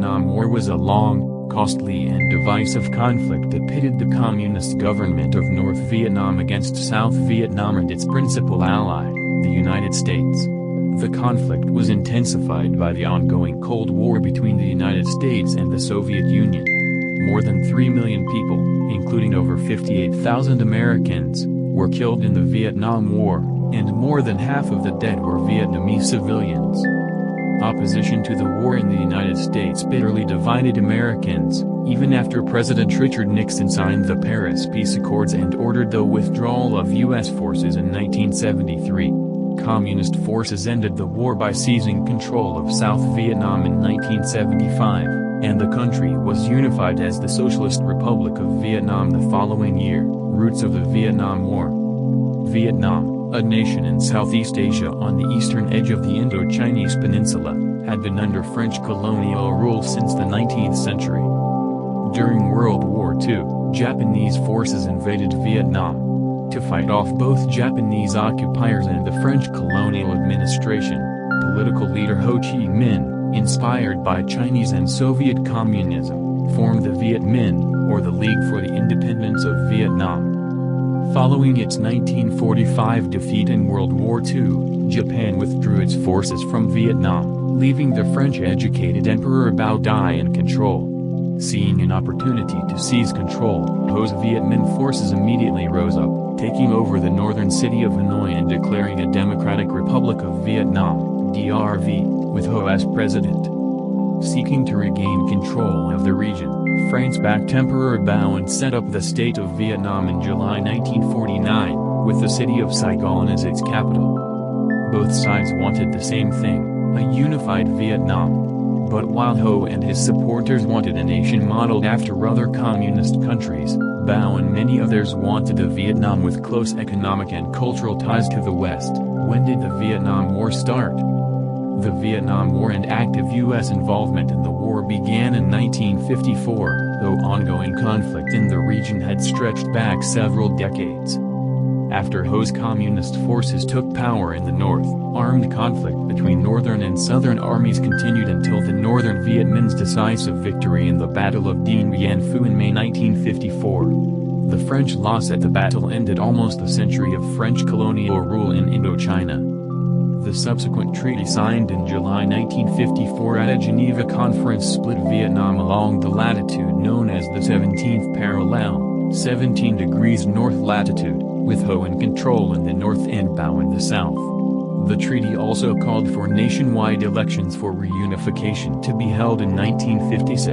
Vietnam War was a long, costly and divisive conflict that pitted the communist government of North Vietnam against South Vietnam and its principal ally, the United States. The conflict was intensified by the ongoing Cold War between the United States and the Soviet Union. More than 3 million people, including over 58,000 Americans, were killed in the Vietnam War, and more than half of the dead were Vietnamese civilians. Opposition to the war in the United States bitterly divided Americans, even after President Richard Nixon signed the Paris Peace Accords and ordered the withdrawal of U.S. forces in 1973. Communist forces ended the war by seizing control of South Vietnam in 1975, and the country was unified as the Socialist Republic of Vietnam the following year. Roots of the Vietnam War. Vietnam, a nation in Southeast Asia on the eastern edge of the Indo-Chinese peninsula, had been under French colonial rule since the 19th century. During World War II, Japanese forces invaded Vietnam. To fight off both Japanese occupiers and the French colonial administration, political leader Ho Chi Minh, inspired by Chinese and Soviet communism, formed the Viet Minh, or the League for the Independence of Vietnam. Following its 1945 defeat in World War II, Japan withdrew its forces from Vietnam, leaving the French-educated Emperor Bao Dai in control. Seeing an opportunity to seize control, Ho's Viet Minh forces immediately rose up, taking over the northern city of Hanoi and declaring a Democratic Republic of Vietnam, DRV, with Ho as president. Seeking to regain control of the region, France backed Emperor Bao and set up the State of Vietnam in July 1949, with the city of Saigon as its capital. Both sides wanted the same thing, a unified Vietnam. But while Ho and his supporters wanted a nation modeled after other communist countries, Bao and many others wanted a Vietnam with close economic and cultural ties to the West. When did the Vietnam War start? The Vietnam War and active U.S. involvement in the war began in 1954, though ongoing conflict in the region had stretched back several decades. After Ho's communist forces took power in the north, armed conflict between northern and southern armies continued until the northern Viet Minh's decisive victory in the Battle of Dien Bien Phu in May 1954. The French loss at the battle ended almost a century of French colonial rule in Indochina. The subsequent treaty signed in July 1954 at a Geneva conference split Vietnam along the latitude known as the 17th parallel, 17 degrees north latitude, with Ho in control in the north and Bao in the south. The treaty also called for nationwide elections for reunification to be held in 1956.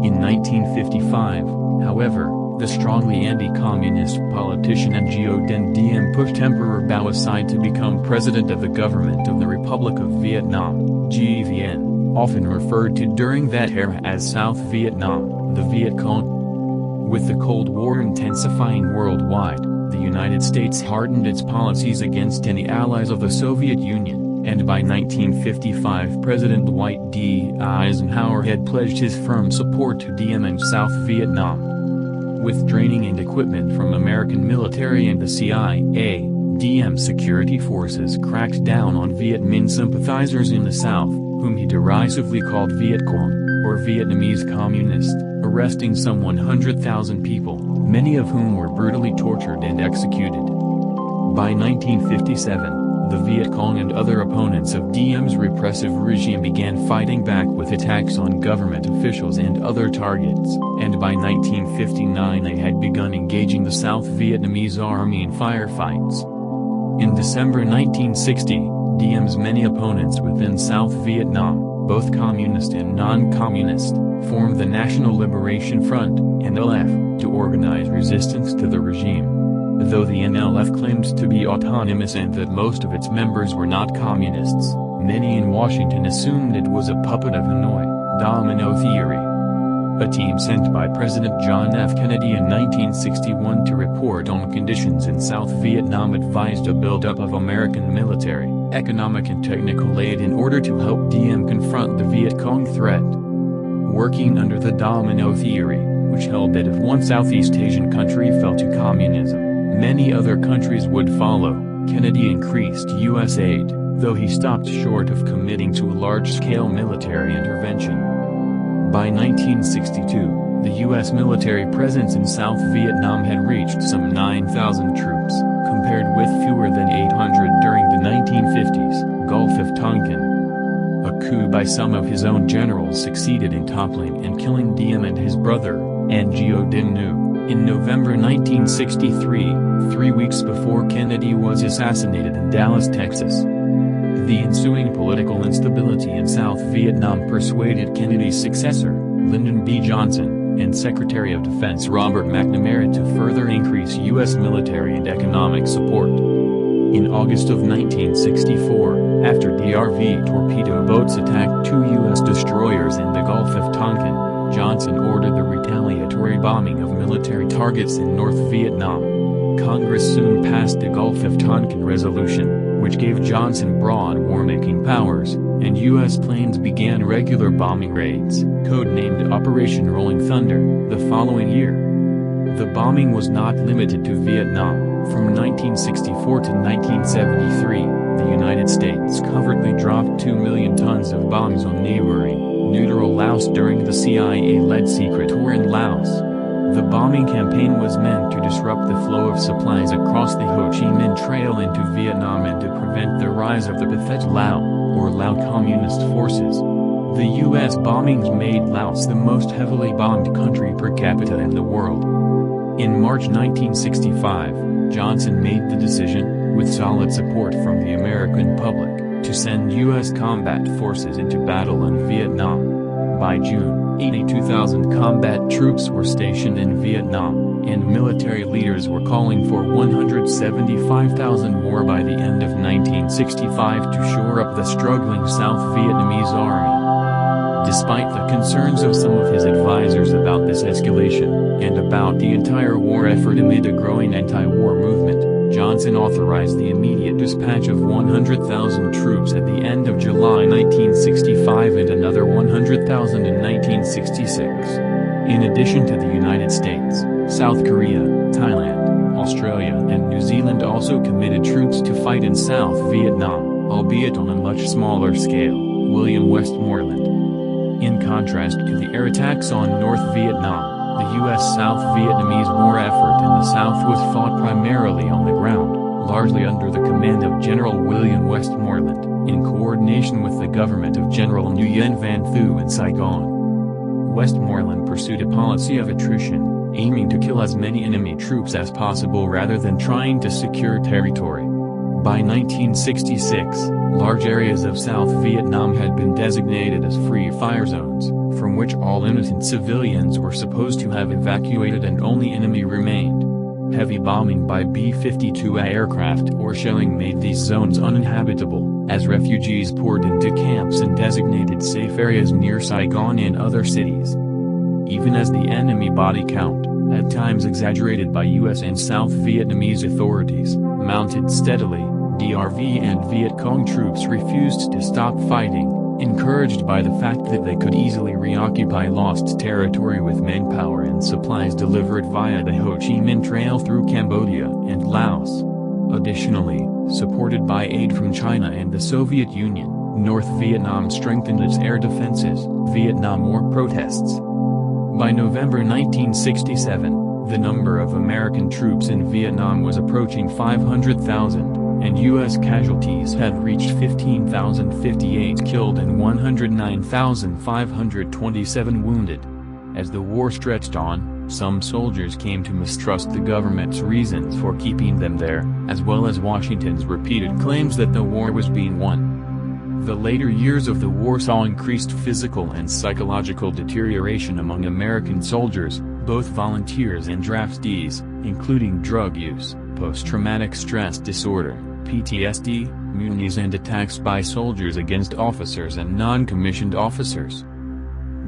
In 1955, however, the strongly anti-communist politician Ngo Dinh Diem pushed Emperor Bao aside to become president of the government of the Republic of Vietnam, GVN, often referred to during that era as South Vietnam, the Viet Cong. With the Cold War intensifying worldwide, the United States hardened its policies against any allies of the Soviet Union, and by 1955 President Dwight D. Eisenhower had pledged his firm support to Diem and South Vietnam. With training and equipment from American military and the CIA, Diem security forces cracked down on Viet Minh sympathizers in the South, whom he derisively called Viet Cong, or Vietnamese communists, arresting some 100,000 people, many of whom were brutally tortured and executed. By 1957, the Viet Cong and other opponents of Diem's repressive regime began fighting back with attacks on government officials and other targets, and by 1959 they had begun engaging the South Vietnamese army in firefights. In December 1960, Diem's many opponents within South Vietnam, both communist and non-communist, formed the National Liberation Front, NLF, to organize resistance to the regime. Though the NLF claimed to be autonomous and that most of its members were not communists, many in Washington assumed it was a puppet of Hanoi, domino theory. A team sent by President John F. Kennedy in 1961 to report on conditions in South Vietnam advised a buildup of American military, economic and technical aid in order to help Diem confront the Viet Cong threat. Working under the domino theory, which held that if one Southeast Asian country fell to communism, many other countries would follow, Kennedy increased U.S. aid, though he stopped short of committing to a large-scale military intervention. By 1962, the U.S. military presence in South Vietnam had reached some 9,000 troops, compared with fewer than 800 during the 1950s. Gulf of Tonkin. A coup by some of his own generals succeeded in toppling and killing Diem and his brother, Ngo Dinh Nu, in November 1963, 3 weeks before Kennedy was assassinated in Dallas, Texas. The ensuing political instability in South Vietnam persuaded Kennedy's successor, Lyndon B. Johnson, and Secretary of Defense Robert McNamara to further increase U.S. military and economic support. In August of 1964, after DRV torpedo boats attacked 2 U.S. destroyers in the Gulf of Tonkin, Johnson ordered the retaliatory bombing of military targets in North Vietnam. Congress soon passed the Gulf of Tonkin Resolution, which gave Johnson broad war-making powers, and U.S. planes began regular bombing raids, codenamed Operation Rolling Thunder, the following year. The bombing was not limited to Vietnam. From 1964 to 1973, the United States covertly dropped 2 million tons of bombs on neighboring, neutral Laos during the CIA-led secret war in Laos. The bombing campaign was meant to disrupt the flow of supplies across the Ho Chi Minh Trail into Vietnam and to prevent the rise of the Pathet Lao, or Lao Communist forces. The U.S. bombings made Laos the most heavily bombed country per capita in the world. In March 1965, Johnson made the decision, with solid support from the American public, to send U.S. combat forces into battle in Vietnam. By June, 82,000 combat troops were stationed in Vietnam, and military leaders were calling for 175,000 more by the end of 1965 to shore up the struggling South Vietnamese army. Despite the concerns of some of his advisors about this escalation, and about the entire war effort amid a growing anti-war movement, Johnson authorized the immediate dispatch of 100,000 troops at the end of July 1965 and another 100,000 in 1966. In addition to the United States, South Korea, Thailand, Australia and New Zealand also committed troops to fight in South Vietnam, albeit on a much smaller scale. William Westmoreland. In contrast to the air attacks on North Vietnam, the U.S.-South Vietnamese war effort in the South was fought primarily on the ground, largely under the command of General William Westmoreland, in coordination with the government of General Nguyen Van Thieu in Saigon. Westmoreland pursued a policy of attrition, aiming to kill as many enemy troops as possible rather than trying to secure territory. By 1966, large areas of South Vietnam had been designated as free fire zones, from which all innocent civilians were supposed to have evacuated and only enemy remained. Heavy bombing by B-52 aircraft or shelling made these zones uninhabitable, as refugees poured into camps in designated safe areas near Saigon and other cities. Even as the enemy body count, at times exaggerated by U.S. and South Vietnamese authorities, mounted steadily, DRV and Viet Cong troops refused to stop fighting, encouraged by the fact that they could easily reoccupy lost territory with manpower and supplies delivered via the Ho Chi Minh Trail through Cambodia and Laos. Additionally, supported by aid from China and the Soviet Union, North Vietnam strengthened its air defenses. Vietnam War protests. By November 1967, the number of American troops in Vietnam was approaching 500,000, and U.S. casualties had reached 15,058 killed and 109,527 wounded. As the war stretched on, some soldiers came to mistrust the government's reasons for keeping them there, as well as Washington's repeated claims that the war was being won. The later years of the war saw increased physical and psychological deterioration among American soldiers, both volunteers and draftees, including drug use, post-traumatic stress disorder, PTSD, mutinies and attacks by soldiers against officers and non-commissioned officers.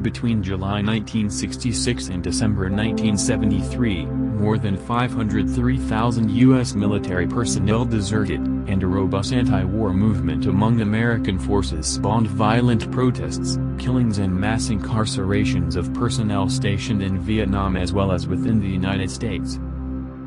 Between July 1966 and December 1973, more than 503,000 U.S. military personnel deserted, and a robust anti-war movement among American forces spawned violent protests, killings and mass incarcerations of personnel stationed in Vietnam as well as within the United States.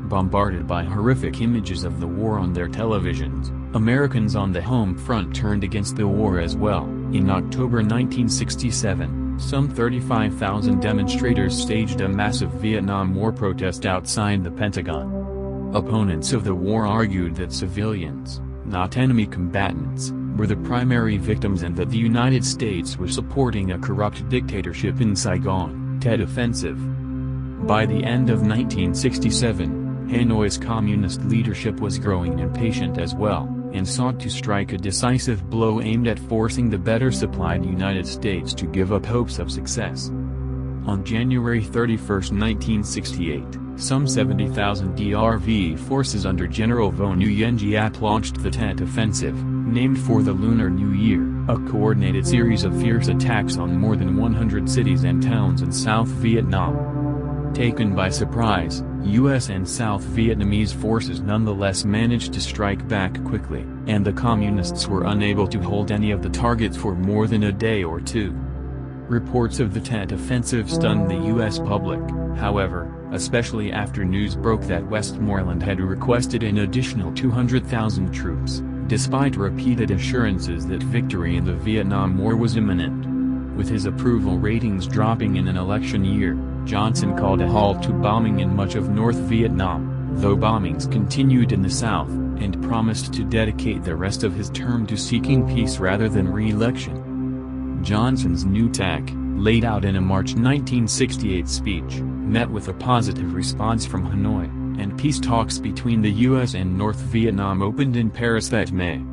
Bombarded by horrific images of the war on their televisions, Americans on the home front turned against the war as well. In October 1967, Some 35,000 demonstrators staged a massive Vietnam War protest outside the Pentagon. Opponents of the war argued that civilians, not enemy combatants, were the primary victims and that the United States was supporting a corrupt dictatorship in Saigon. Tet Offensive. By the end of 1967, Hanoi's communist leadership was growing impatient as well, and sought to strike a decisive blow aimed at forcing the better supplied United States to give up hopes of success. On January 31, 1968, some 70,000 DRV forces under General Vo Nguyen Giat launched the Tet Offensive, named for the Lunar New Year, a coordinated series of fierce attacks on more than 100 cities and towns in South Vietnam. Taken by surprise, U.S. and South Vietnamese forces nonetheless managed to strike back quickly, and the Communists were unable to hold any of the targets for more than a day or two. Reports of the Tet Offensive stunned the U.S. public, however, especially after news broke that Westmoreland had requested an additional 200,000 troops, despite repeated assurances that victory in the Vietnam War was imminent. With his approval ratings dropping in an election year, Johnson called a halt to bombing in much of North Vietnam, though bombings continued in the south, and promised to dedicate the rest of his term to seeking peace rather than re-election. Johnson's new tack, laid out in a March 1968 speech, met with a positive response from Hanoi, and peace talks between the U.S. and North Vietnam opened in Paris that May.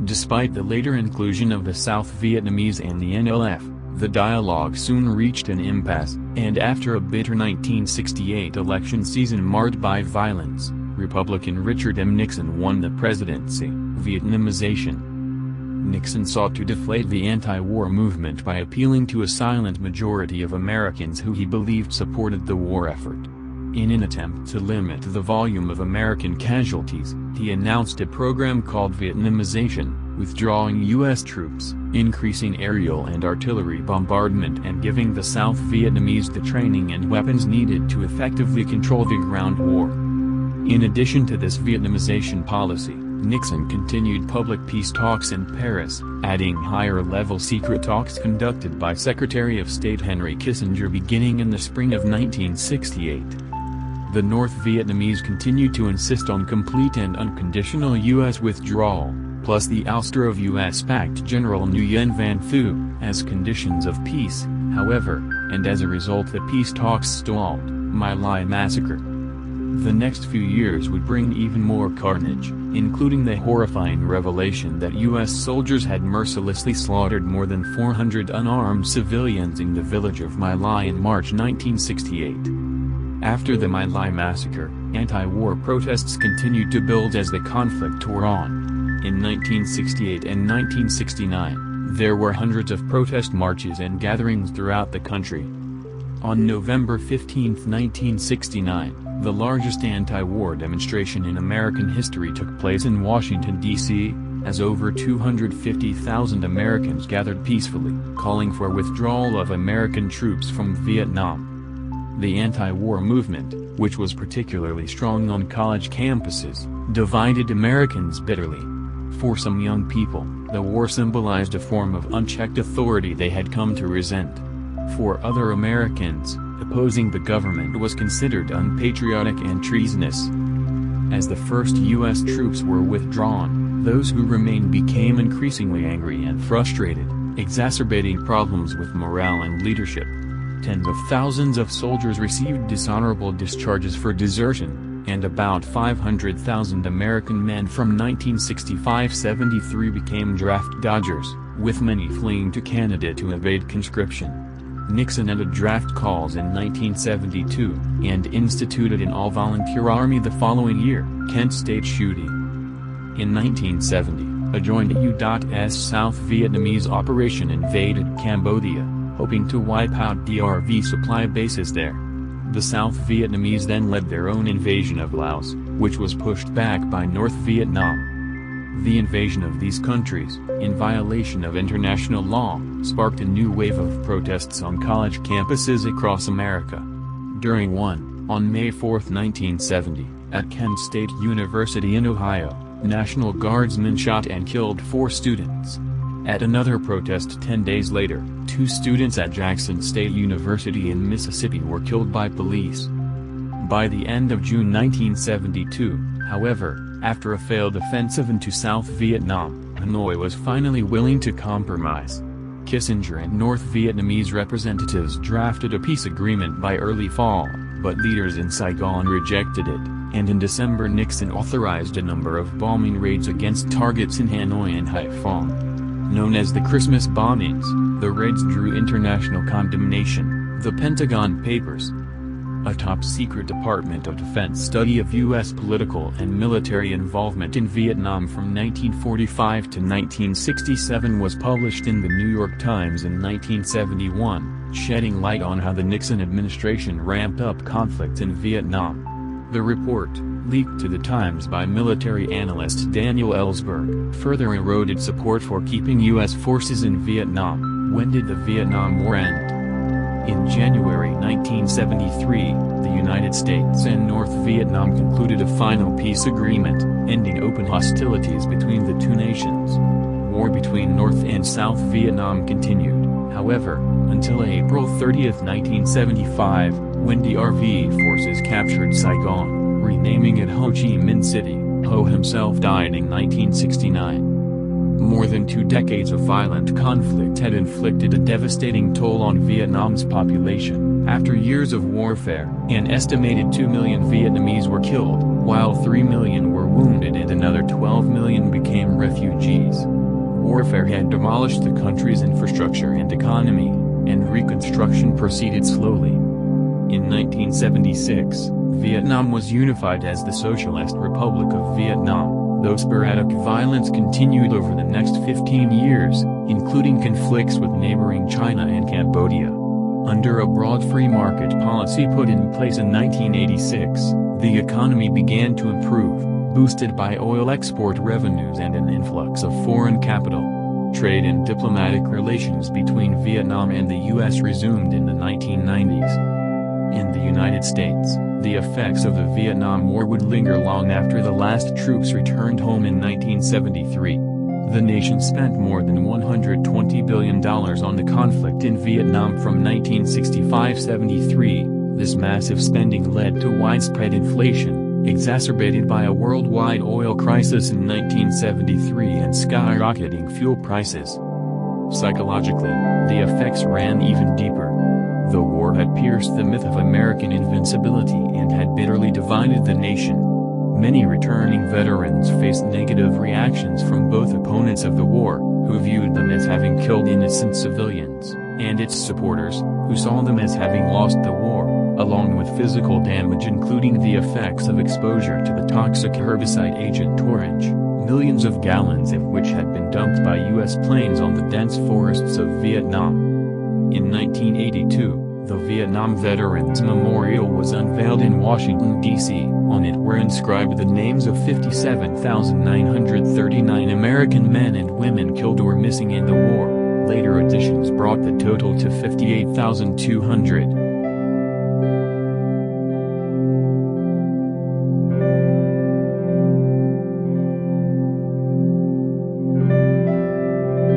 Despite the later inclusion of the South Vietnamese and the NLF, the dialogue soon reached an impasse, and after a bitter 1968 election season marred by violence, Republican Richard M. Nixon won the presidency. Vietnamization. Nixon sought to deflate the anti-war movement by appealing to a silent majority of Americans who he believed supported the war effort. In an attempt to limit the volume of American casualties, he announced a program called Vietnamization, withdrawing U.S. troops, increasing aerial and artillery bombardment and giving the South Vietnamese the training and weapons needed to effectively control the ground war. In addition to this Vietnamization policy, Nixon continued public peace talks in Paris, adding higher-level secret talks conducted by Secretary of State Henry Kissinger beginning in the spring of 1968. The North Vietnamese continued to insist on complete and unconditional U.S. withdrawal, plus the ouster of U.S.-backed General Nguyen Van Thu, as conditions of peace, however, and as a result the peace talks stalled. My Lai Massacre. The next few years would bring even more carnage, including the horrifying revelation that U.S. soldiers had mercilessly slaughtered more than 400 unarmed civilians in the village of My Lai in March 1968. After the My Lai massacre, anti-war protests continued to build as the conflict tore on. In 1968 and 1969, there were hundreds of protest marches and gatherings throughout the country. On November 15, 1969, the largest anti-war demonstration in American history took place in Washington, D.C., as over 250,000 Americans gathered peacefully, calling for withdrawal of American troops from Vietnam. The anti-war movement, which was particularly strong on college campuses, divided Americans bitterly. For some young people, the war symbolized a form of unchecked authority they had come to resent. For other Americans, opposing the government was considered unpatriotic and treasonous. As the first U.S. troops were withdrawn, those who remained became increasingly angry and frustrated, exacerbating problems with morale and leadership. Tens of thousands of soldiers received dishonorable discharges for desertion, and about 500,000 American men from 1965-73 became draft dodgers, with many fleeing to Canada to evade conscription. Nixon ended draft calls in 1972, and instituted an all-volunteer army the following year. Kent State shooting. In 1970, a joint U.S. South Vietnamese operation invaded Cambodia, hoping to wipe out DRV supply bases there. The South Vietnamese then led their own invasion of Laos, which was pushed back by North Vietnam. The invasion of these countries, in violation of international law, sparked a new wave of protests on college campuses across America. During one, on May 4, 1970, at Kent State University in Ohio, National Guardsmen shot and killed 4 students. At another protest 10 days later, 2 students at Jackson State University in Mississippi were killed by police. By the end of June 1972, however, after a failed offensive into South Vietnam, Hanoi was finally willing to compromise. Kissinger and North Vietnamese representatives drafted a peace agreement by early fall, but leaders in Saigon rejected it, and in December Nixon authorized a number of bombing raids against targets in Hanoi and Haiphong. Known as the Christmas bombings, the raids drew international condemnation. The Pentagon Papers, a top-secret Department of Defense study of U.S. political and military involvement in Vietnam from 1945 to 1967, was published in the New York Times in 1971, shedding light on how the Nixon administration ramped up conflict in Vietnam. The report, leaked to the Times by military analyst Daniel Ellsberg, further eroded support for keeping U.S. forces in Vietnam. When did the Vietnam War end? In January 1973, the United States and North Vietnam concluded a final peace agreement, ending open hostilities between the two nations. War between North and South Vietnam continued, however, until April 30, 1975, when DRV forces captured Saigon, renaming it Ho Chi Minh City. Ho himself died in 1969. More than 2 decades of violent conflict had inflicted a devastating toll on Vietnam's population. After years of warfare, an estimated 2 million Vietnamese were killed, while 3 million were wounded and another 12 million became refugees. Warfare had demolished the country's infrastructure and economy, and reconstruction proceeded slowly. In 1976, Vietnam was unified as the Socialist Republic of Vietnam, though sporadic violence continued over the next 15 years, including conflicts with neighboring China and Cambodia. Under a broad free market policy put in place in 1986, the economy began to improve, boosted by oil export revenues and an influx of foreign capital. Trade and diplomatic relations between Vietnam and the U.S. resumed in the 1990s. In the United States, the effects of the Vietnam War would linger long after the last troops returned home in 1973. The nation spent more than $120 billion on the conflict in Vietnam from 1965-73. This massive spending led to widespread inflation, exacerbated by a worldwide oil crisis in 1973 and skyrocketing fuel prices. Psychologically, the effects ran even deeper. The war had pierced the myth of American invincibility and had bitterly divided the nation. Many returning veterans faced negative reactions from both opponents of the war, who viewed them as having killed innocent civilians, and its supporters, who saw them as having lost the war, along with physical damage including the effects of exposure to the toxic herbicide Agent Orange, millions of gallons of which had been dumped by U.S. planes on the dense forests of Vietnam. In 1982, the Vietnam Veterans Memorial was unveiled in Washington, D.C. On it were inscribed the names of 57,939 American men and women killed or missing in the war. Later additions brought the total to 58,200.